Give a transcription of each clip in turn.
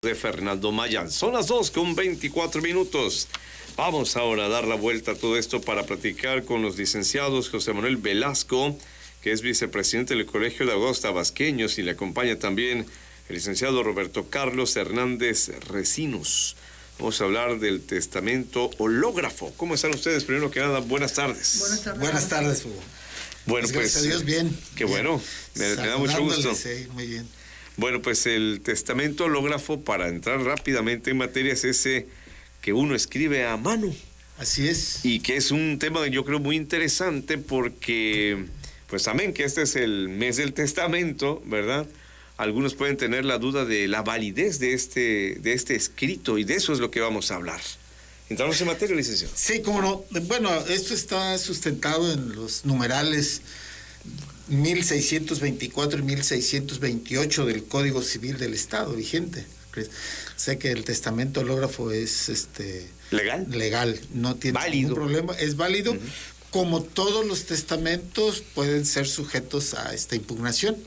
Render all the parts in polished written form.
De Fernando Mayán. Son las 2:24. Vamos ahora a dar la vuelta a todo esto para platicar con los licenciados José Manuel Velasco, que es vicepresidente del Colegio de Abogados Tabasqueños, y le acompaña también el licenciado Roberto Carlos Hernández Recinos. Vamos a hablar del testamento hológrafo. ¿Cómo están ustedes? Primero que nada, buenas tardes. Buenas tardes. Buenas tardes, Hugo. Bueno, pues gracias a Dios, bien. Qué bien. bueno, me da mucho gusto. Sí, muy bien. Bueno, pues el testamento hológrafo, para entrar rápidamente en materia, es ese que uno escribe a mano. Así es. Y que es un tema, yo creo, muy interesante porque, pues amén, que este es el mes del testamento, ¿verdad? Algunos pueden tener la duda de la validez de este escrito, y de eso es lo que vamos a hablar. ¿Entramos en materia, licenciado? Sí, cómo no. Bueno, esto está sustentado en los numerales 1624 y 1628 del Código Civil del Estado vigente. Sé que el testamento hológrafo es legal, no tiene ningún problema, es válido. Como todos los testamentos pueden ser sujetos a esta impugnación.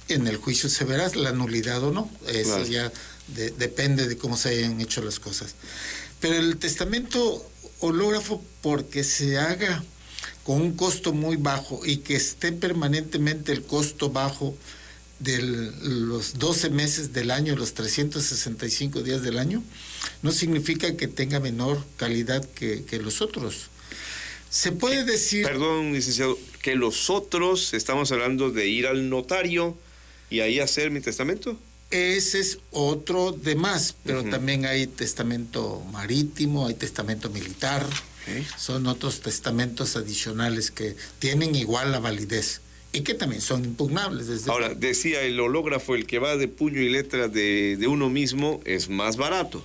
En el juicio se verá la nulidad o no. Eso ya depende de cómo se hayan hecho las cosas. Pero el testamento hológrafo, porque se haga con un costo muy bajo y que esté permanentemente el costo bajo de los 12 meses del año, los 365 días del año, no significa que tenga menor calidad que los otros. Se puede decir... Perdón, licenciado, que los otros, estamos hablando de ir al notario y ahí hacer mi testamento. Ese es otro de más, pero también hay testamento marítimo, hay testamento militar. Son otros testamentos adicionales que tienen igual la validez y que también son impugnables. Ahora, decía el hológrafo, el que va de puño y letra de uno mismo, es más barato.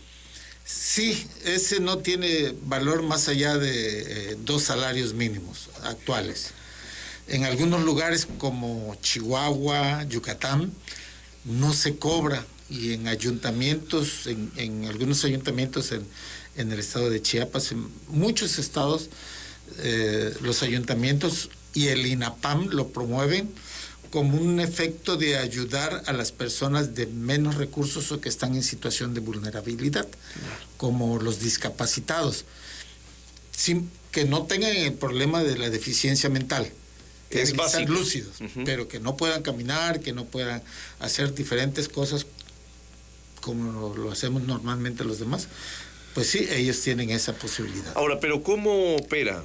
Sí, ese no tiene valor más allá de 2 salarios mínimos actuales. En algunos lugares como Chihuahua, Yucatán, no se cobra, y en ayuntamientos, en algunos ayuntamientos en el estado de Chiapas, en muchos estados, los ayuntamientos y el INAPAM lo promueven como un efecto de ayudar a las personas de menos recursos o que están en situación de vulnerabilidad, como los discapacitados, sin que no tengan el problema de la deficiencia mental. Tienen que estar lúcidos, pero que no puedan caminar, que no puedan hacer diferentes cosas como lo hacemos normalmente los demás. Pues sí, ellos tienen esa posibilidad. Ahora, pero ¿cómo opera?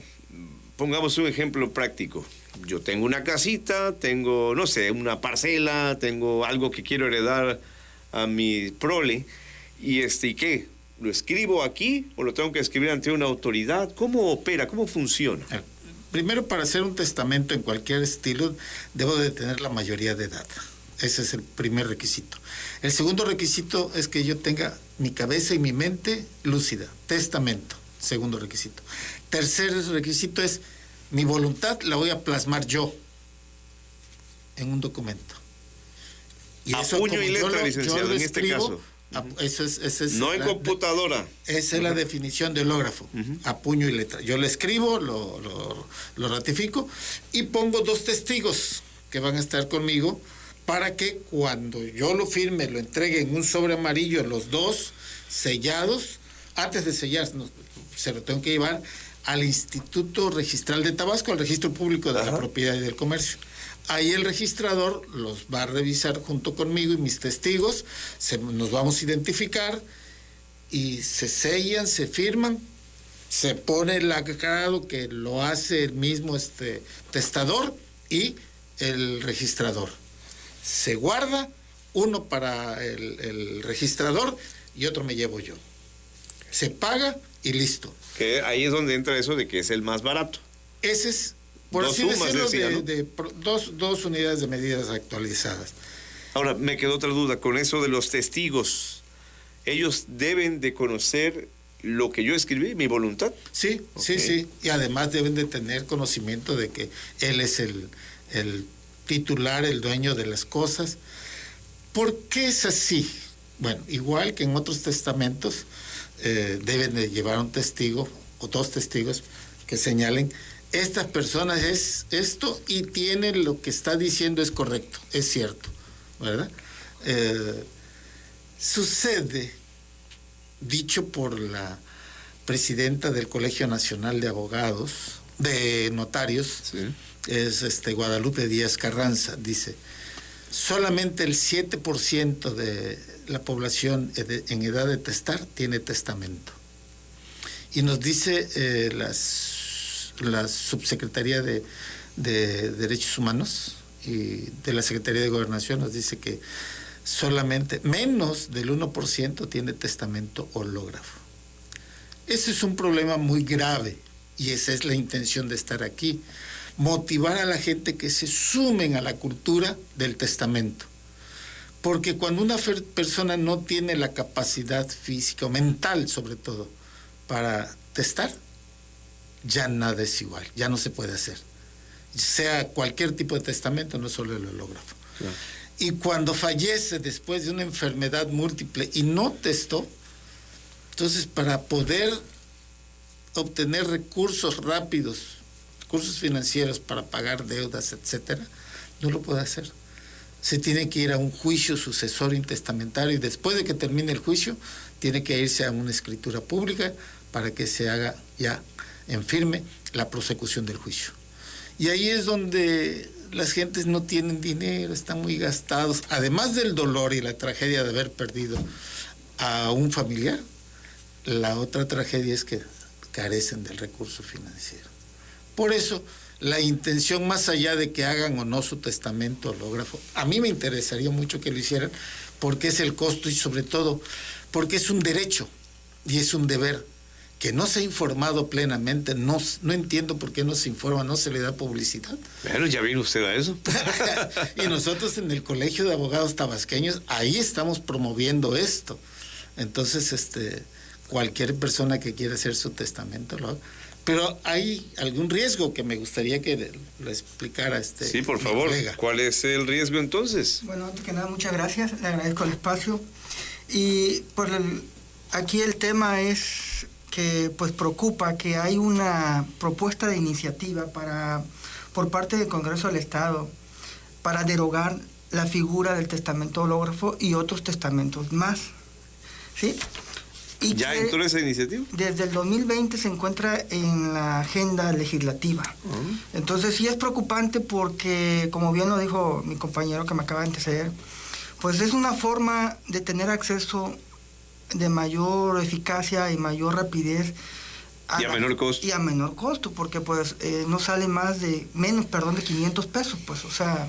Pongamos un ejemplo práctico. Yo tengo una casita, tengo, no sé, una parcela, tengo algo que quiero heredar a mi prole, y ¿y qué? ¿Lo escribo aquí o lo tengo que escribir ante una autoridad? ¿Cómo opera? ¿Cómo funciona? Primero, para hacer un testamento en cualquier estilo, debo de tener la mayoría de edad. Ese es el primer requisito. El segundo requisito es que yo tenga mi cabeza y mi mente lúcida. Testamento, segundo requisito. Tercer requisito es mi voluntad la voy a plasmar yo en un documento. Y a eso, puño y letra, licenciado, en este caso. Eso es no en computadora. Esa es la definición de hológrafo, a puño y letra. Yo lo escribo, lo ratifico y pongo 2 testigos que van a estar conmigo para que cuando yo lo firme, lo entregue en un sobre amarillo, los 2 sellados. Antes de sellar, se lo tengo que llevar al Instituto Registral de Tabasco, al Registro Público de la Propiedad y del Comercio. Ahí el registrador los va a revisar junto conmigo y mis testigos, nos vamos a identificar y se sellan, se firman, se pone el lacrado que lo hace el mismo testador y el registrador. Se guarda, uno para el registrador y otro me llevo yo. Se paga y listo. Que ahí es donde entra eso de que es el más barato. Ese es, por así decirlo, de 2 unidades de medidas actualizadas. Ahora, me quedó otra duda, con eso de los testigos, ¿ellos deben de conocer lo que yo escribí, mi voluntad? Sí, sí, y además deben de tener conocimiento de que él es el titular, el dueño de las cosas. ¿Por qué es así? Bueno, igual que en otros testamentos, deben de llevar un testigo o 2 testigos que señalen: esta persona es esto y tiene lo que está diciendo es correcto, es cierto, ¿verdad? Sucede, dicho por la presidenta del Colegio Nacional de Abogados, de Notarios, Sí. es Guadalupe Díaz Carranza, dice, solamente el 7% de la población en edad de testar tiene testamento. Y nos dice la Subsecretaría de Derechos Humanos y de la Secretaría de Gobernación, nos dice que solamente menos del 1% tiene testamento hológrafo. Ese es un problema muy grave y esa es la intención de estar aquí, motivar a la gente que se sumen a la cultura del testamento. Porque cuando una persona no tiene la capacidad física o mental, sobre todo, para testar, ya nada es igual, ya no se puede hacer. Sea cualquier tipo de testamento, no solo el hológrafo. Claro. Y cuando fallece después de una enfermedad múltiple y no testó, entonces para poder obtener recursos rápidos, recursos financieros para pagar deudas, etcétera, no lo puede hacer. Se tiene que ir a un juicio sucesorio intestamentario y después de que termine el juicio tiene que irse a una escritura pública para que se haga ya en firme la prosecución del juicio. Y ahí es donde las gentes no tienen dinero, están muy gastados, además del dolor y la tragedia de haber perdido a un familiar. La otra tragedia es que carecen del recurso financiero. Por eso, la intención, más allá de que hagan o no su testamento hológrafo, a mí me interesaría mucho que lo hicieran, porque es el costo y sobre todo porque es un derecho y es un deber que no se ha informado plenamente. No entiendo por qué no se informa, no se le da publicidad. Bueno, ya vino usted a eso. Y nosotros en el Colegio de Abogados Tabasqueños, ahí estamos promoviendo esto. Entonces, cualquier persona que quiera hacer su testamento lo haga. Pero hay algún riesgo que me gustaría que lo explicara Sí, por favor. Colega. ¿Cuál es el riesgo entonces? Bueno, antes que nada, muchas gracias. Le agradezco el espacio. Y pues aquí el tema es que pues preocupa que hay una propuesta de iniciativa por parte del Congreso del Estado para derogar la figura del testamento hológrafo y otros testamentos más. ¿Sí? Y ¿Ya entró esa iniciativa? Desde el 2020 se encuentra en la agenda legislativa. Entonces sí es preocupante porque, como bien lo dijo mi compañero que me acaba de anteceder, pues es una forma de tener acceso de mayor eficacia y mayor rapidez. Y a menor costo. Y a menor costo, porque pues no sale menos de 500 pesos, pues, o sea,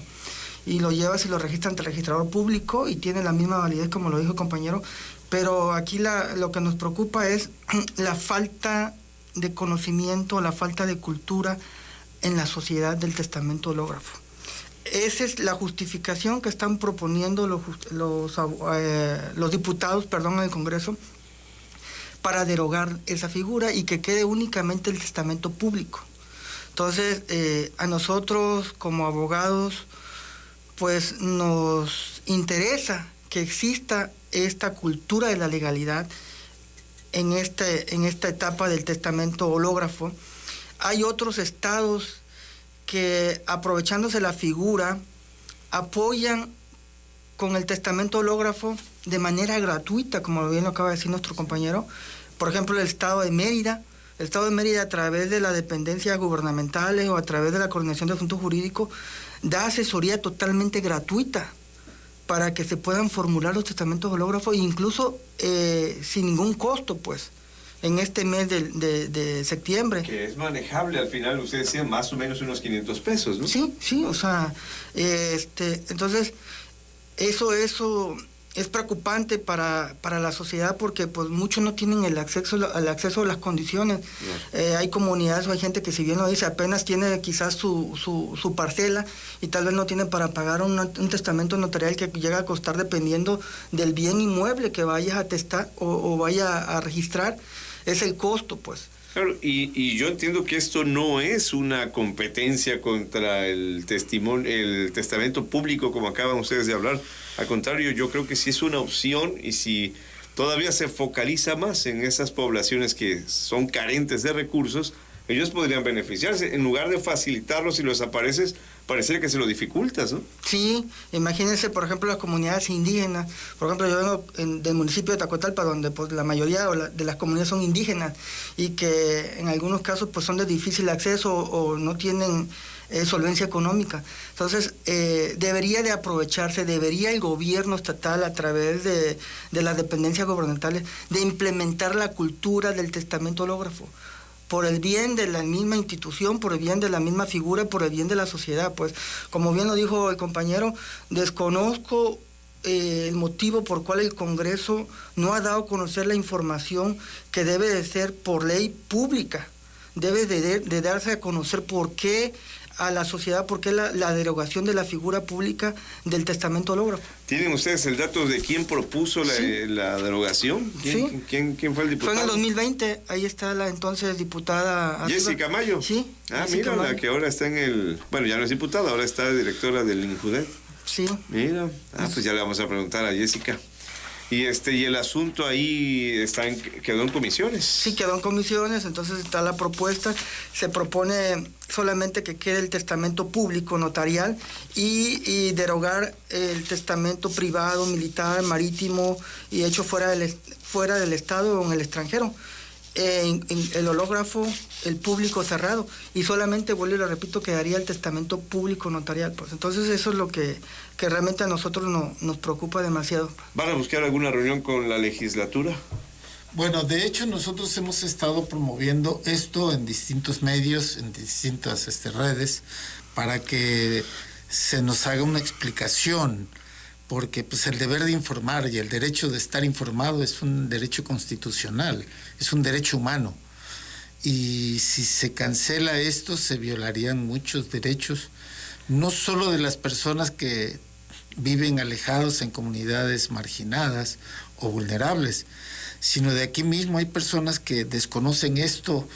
y lo llevas y lo registras ante el registrador público y tiene la misma validez como lo dijo el compañero. Pero aquí lo que nos preocupa es la falta de conocimiento, la falta de cultura en la sociedad del testamento hológrafo. Esa es la justificación que están proponiendo los diputados, en el Congreso, para derogar esa figura y que quede únicamente el testamento público. Entonces, a nosotros como abogados, pues nos interesa que exista esta cultura de la legalidad en esta etapa del testamento hológrafo. Hay otros estados que, aprovechándose la figura, apoyan con el testamento hológrafo de manera gratuita, como bien lo acaba de decir nuestro compañero. Por ejemplo, el estado de Mérida. El estado de Mérida, a través de las dependencias gubernamentales o a través de la Coordinación de Asuntos Jurídicos, da asesoría totalmente gratuita para que se puedan formular los testamentos hológrafos, incluso sin ningún costo, pues, en este mes de septiembre. Que es manejable, al final, usted decía, más o menos unos 500 pesos, ¿no? Sí, o sea, entonces, eso es preocupante para la sociedad porque pues muchos no tienen el acceso a las condiciones. Hay comunidades o hay gente que, si bien lo dice, apenas tiene quizás su parcela y tal vez no tiene para pagar un testamento notarial que llega a costar, dependiendo del bien inmueble que vayas a testar o vaya a registrar, es el costo, pues. Claro, y yo entiendo que esto no es una competencia contra el testamento público, como acaban ustedes de hablar. Al contrario, yo creo que sí es una opción, y si todavía se focaliza más en esas poblaciones que son carentes de recursos, ellos podrían beneficiarse. En lugar de facilitarlos y los apareces, pareciera que se lo dificultas, ¿no? Sí, imagínense, por ejemplo, las comunidades indígenas. Por ejemplo, yo vengo del municipio de Tacotalpa, donde pues la mayoría de las comunidades son indígenas y que en algunos casos pues son de difícil acceso o no tienen solvencia económica. Entonces, debería de aprovecharse, debería el gobierno estatal, a través de las dependencias gubernamentales, de implementar la cultura del testamento hológrafo, por el bien de la misma institución, por el bien de la misma figura, por el bien de la sociedad. Pues, como bien lo dijo el compañero, desconozco el motivo por cual el Congreso no ha dado a conocer la información que debe de ser por ley pública. Debe de darse a conocer por qué a la sociedad, por qué la derogación de la figura pública del testamento hológrafo. ¿Tienen ustedes el dato de quién propuso la derogación? ¿Quién fue el diputado? Fue en el 2020, ahí está la entonces diputada... Jessica Mayo. Sí. Mira, la que ahora está en el... Bueno, ya no es diputada, ahora está directora del INJUDET. Sí. Mira, pues ya le vamos a preguntar a Jessica. Y el asunto ahí quedó en comisiones. Sí, quedó en comisiones, entonces está la propuesta. Se propone solamente que quede el testamento público notarial y derogar el testamento privado, militar, marítimo y hecho fuera del Estado o en el extranjero. En el hológrafo, el público cerrado, y solamente, vuelvo y lo repito, quedaría el testamento público notarial. Pues entonces eso es lo que realmente a nosotros nos preocupa demasiado. ¿Van a buscar alguna reunión con la legislatura? Bueno, de hecho nosotros hemos estado promoviendo esto en distintos medios, en distintas redes, para que se nos haga una explicación, porque pues el deber de informar y el derecho de estar informado es un derecho constitucional, es un derecho humano. Y si se cancela esto, se violarían muchos derechos, no solo de las personas que viven alejados en comunidades marginadas o vulnerables, sino de aquí mismo hay personas que desconocen esto.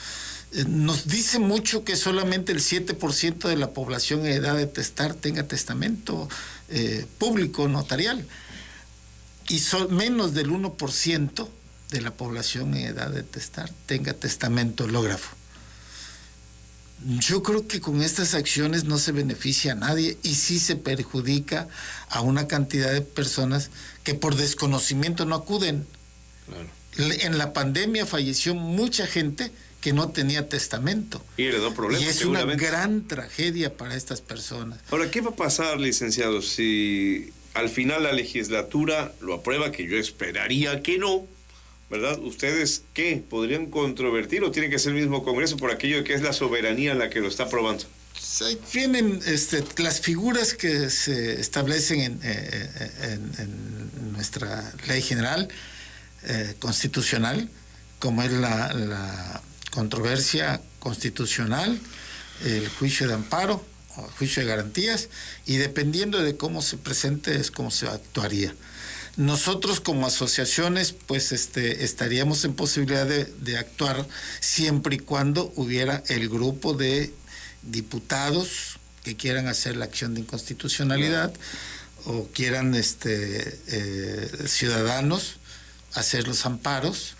Nos dice mucho que solamente el 7% de la población en edad de testar tenga testamento público notarial, y menos del 1% de la población en edad de testar tenga testamento hológrafo. Yo creo que con estas acciones no se beneficia a nadie y sí se perjudica a una cantidad de personas que por desconocimiento no acuden. Claro. En la pandemia falleció mucha gente que no tenía testamento. Y le dio problemas. Y es una gran tragedia para estas personas. Ahora, ¿qué va a pasar, licenciado, si al final la legislatura lo aprueba, que yo esperaría que no, ¿verdad? ¿Ustedes qué? ¿Podrían controvertir o tiene que ser el mismo Congreso por aquello de que es la soberanía la que lo está aprobando? Sí, tienen las figuras que se establecen en nuestra ley general constitucional, como es la controversia constitucional, el juicio de amparo o juicio de garantías, y dependiendo de cómo se presente es cómo se actuaría. Nosotros como asociaciones pues estaríamos en posibilidad de actuar siempre y cuando hubiera el grupo de diputados que quieran hacer la acción de inconstitucionalidad o quieran ciudadanos hacer los amparos,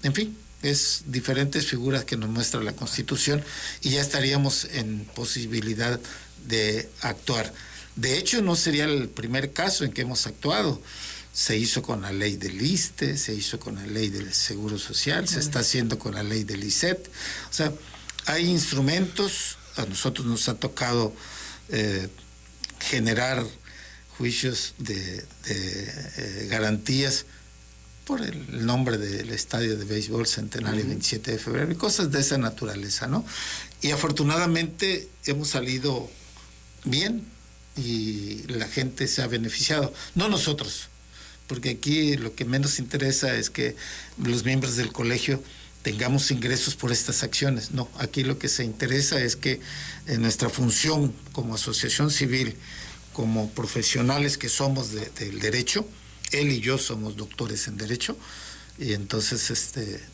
en fin, es diferentes figuras que nos muestra la Constitución y ya estaríamos en posibilidad de actuar. De hecho, no sería el primer caso en que hemos actuado. Se hizo con la ley del ISSSTE, se hizo con la ley del Seguro Social, se está haciendo con la ley del ISET. O sea, hay instrumentos, a nosotros nos ha tocado generar juicios de garantías por el nombre del estadio de béisbol Centenario 27 de febrero y cosas de esa naturaleza, ¿no? Y afortunadamente hemos salido bien y la gente se ha beneficiado, no nosotros, porque aquí lo que menos interesa es que los miembros del colegio tengamos ingresos por estas acciones, no, aquí lo que se interesa es que en nuestra función como asociación civil, como profesionales que somos del derecho, él y yo somos doctores en Derecho, y entonces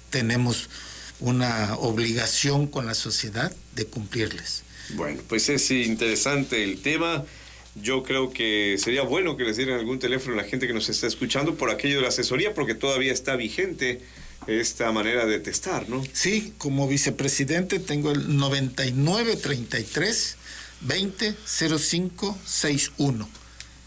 tenemos una obligación con la sociedad de cumplirles. Bueno, pues es interesante el tema. Yo creo que sería bueno que les dieran algún teléfono a la gente que nos está escuchando por aquello de la asesoría, porque todavía está vigente esta manera de testar, ¿no? Sí, como vicepresidente tengo el 9933 200561.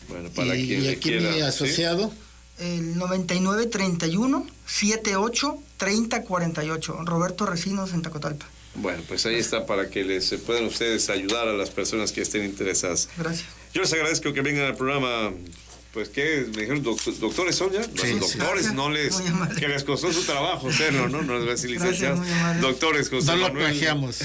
Bueno, para quien Y le aquí quiera, mi asociado, El 9931 78 30 48. Roberto Recinos en Tacotalpa. Bueno, pues ahí está para que les puedan ustedes ayudar a las personas que estén interesadas. Gracias. Yo les agradezco que vengan al programa. Pues que me dijeron doctores son ya, Sí, los sí. doctores Gracias. no les Muy amable. que les costó su trabajo hacerlo, ¿no? No les voy a decir Gracias, licenciados. muy amable. Doctores José no lo Manuel. plagiamos.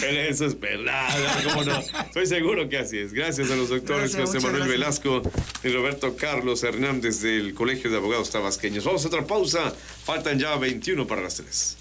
Eso es verdad, ¿cómo no? Estoy seguro que así es. Gracias a los doctores Gracias, José muchas Manuel gracias. Velasco y Roberto Carlos Hernández del Colegio de Abogados Tabasqueños. Vamos a otra pausa. Faltan ya 21 para las 3.